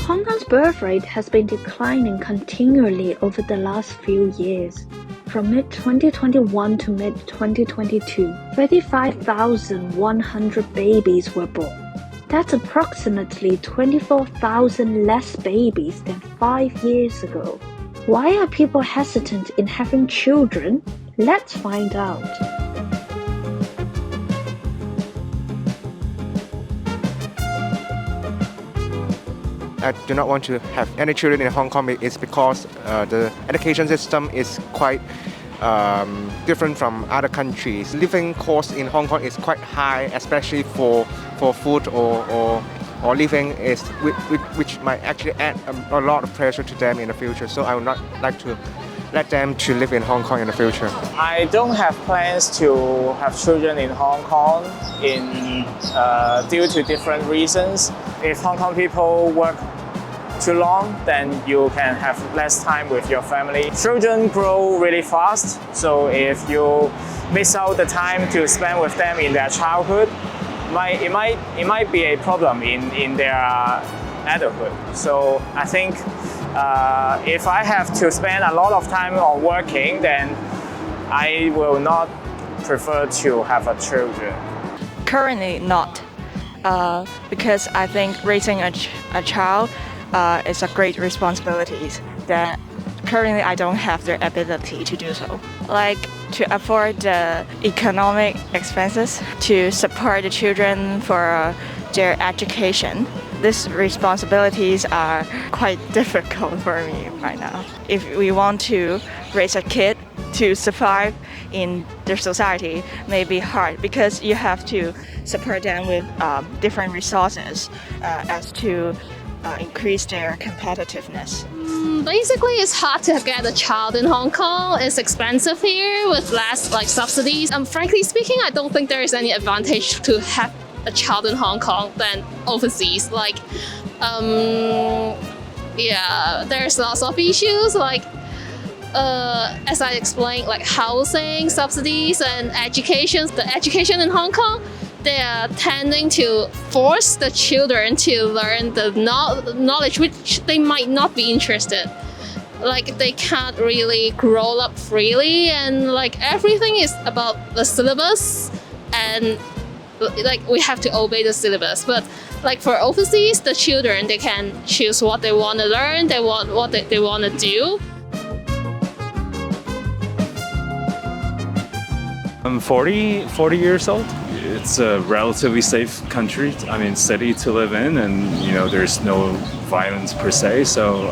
Hong Kong's birth rate has been declining continually over the last few years. From mid-2021 to mid-2022, 35,100 babies were born. That's approximately 24,000 less babies than 5 years ago. Why are people hesitant in having children? Let's find out. I do not want to have any children in Hong Kong is because the education system is quite different from other countries. Living cost in Hong Kong is quite high, especially for food or living, which might actually add a lot of pressure to them in the future. So I would not like to let them to live in Hong Kong in the future. I don't have plans to have children in Hong Kong due to different reasons. If Hong Kong people work too long, then you can have less time with your family. Children grow really fast, so if you miss out the time to spend with them in their childhood, it might be a problem in their adulthood. So I think if I have to spend a lot of time on working, then I will not prefer to have a children. Currently not, because I think raising a child is a great responsibility that currently I don't have the ability to do so. Like to afford the economic expenses to support the children for their education. These responsibilities are quite difficult for me right now. If we want to raise a kid to survive in their society, may be hard because you have to support them with different resources as to increase their competitiveness. Basically, it's hard to get a child in Hong Kong. It's expensive here with less subsidies. Frankly speaking, I don't think there is any advantage to have a child in Hong Kong than overseas. There's lots of issues as I explained, like housing, subsidies, and education. The education in Hong Kong, they are tending to force the children to learn the knowledge which they might not be interested. They can't really grow up freely, and everything is about the syllabus, and we have to obey the syllabus. But for overseas, the children, they can choose what they want to learn, what they want to do. I'm 40 years old. It's a relatively safe country, city to live in, and there's no violence per se. So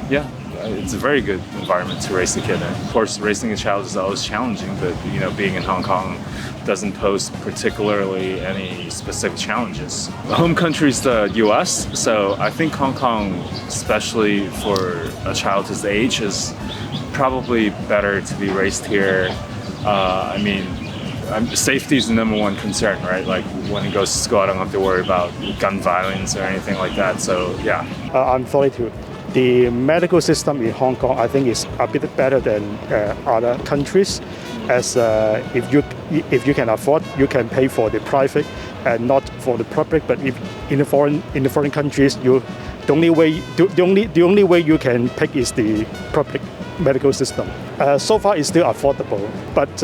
it's a very good environment to raise a kid in. Of course, raising a child is always challenging, but being in Hong Kong doesn't pose particularly any specific challenges. The home country is the US, so I think Hong Kong, especially for a child his age, is probably better to be raised here. Safety is the number one concern, right? When he goes to school, I don't have to worry about gun violence or anything like that. So yeah. I'm 42. The medical system in Hong Kong, I think, is a bit better than other countries. As if you can afford, you can pay for the private and not for the public. But if in the foreign countries, the only way you can pick is the public medical system. So far, it's still affordable, but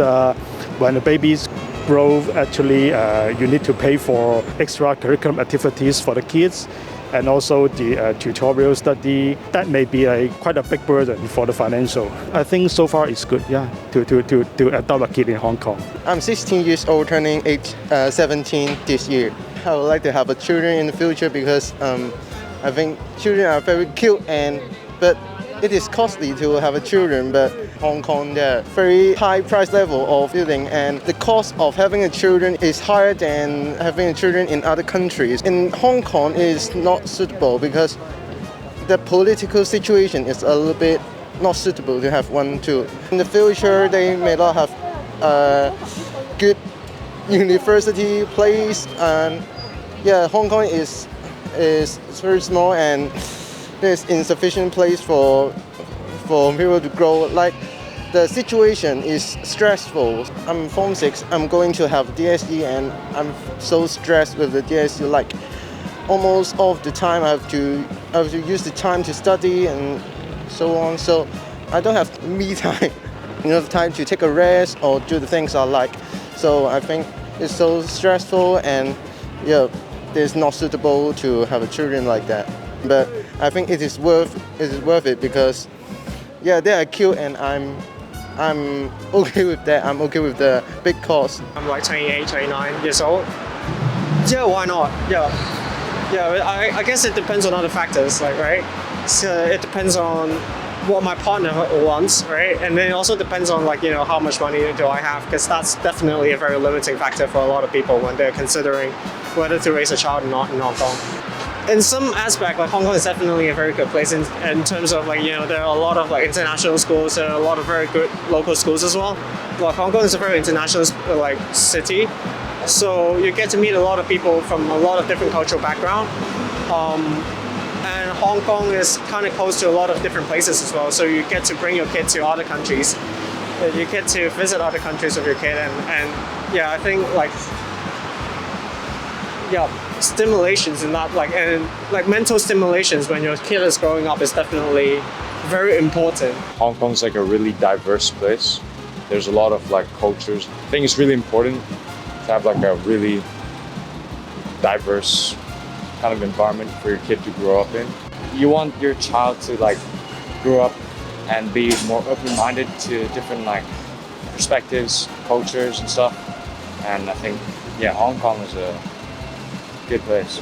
when the babies grow, actually, you need to pay for extracurricular activities for the kids, and also the tutorial study. That may be quite a big burden for the financial. I think so far it's good, to adopt a kid in Hong Kong. I'm 16 years old, turning 17 this year. I would like to have a children in the future because I think children are very cute, but it is costly to have a children. But Hong Kong, there very high price level of living, and the cost of having a children is higher than having a children in other countries. In Hong Kong, it is not suitable because the political situation is a little bit not suitable to have one too. In the future, they may not have a good university place, and Hong Kong is very small, and there's insufficient place for people to grow. The situation is stressful. I'm Form 6, I'm going to have DSE, and I'm so stressed with the DSE. almost all of the time I have to use the time to study and so on. So I don't have me time, enough time to take a rest or do the things I like. So I think it's so stressful, and yeah, it's not suitable to have a children like that. But I think it is worth it because yeah, they are cute, and I'm okay with that. I'm okay with the big cost. I'm like 28, 29 years old. Yeah, why not? Yeah, I guess it depends on other factors, like, right? So it depends on what my partner wants, right? And then it also depends on, like, you know, how much money do I have, because that's definitely a very limiting factor for a lot of people when they're considering whether to raise a child or not in Hong Kong. In some aspect, like, Hong Kong is definitely a very good place in terms of, like, you know, there are a lot of like international schools, there are a lot of very good local schools as well. Like, Hong Kong is a very international like city, so you get to meet a lot of people from a lot of different cultural background. And Hong Kong is kind of close to a lot of different places as well, so you get to bring your kid to other countries. You get to visit other countries with your kid, and yeah, I think like stimulations and not like mental stimulations when your kid is growing up is definitely very important. Hong Kong's like a really diverse place. There's a lot of like cultures. I think it's really important to have like a really diverse kind of environment for your kid to grow up in. You want your child to like grow up and be more open-minded to different like perspectives, cultures and stuff. And I think, yeah, Hong Kong is a good place.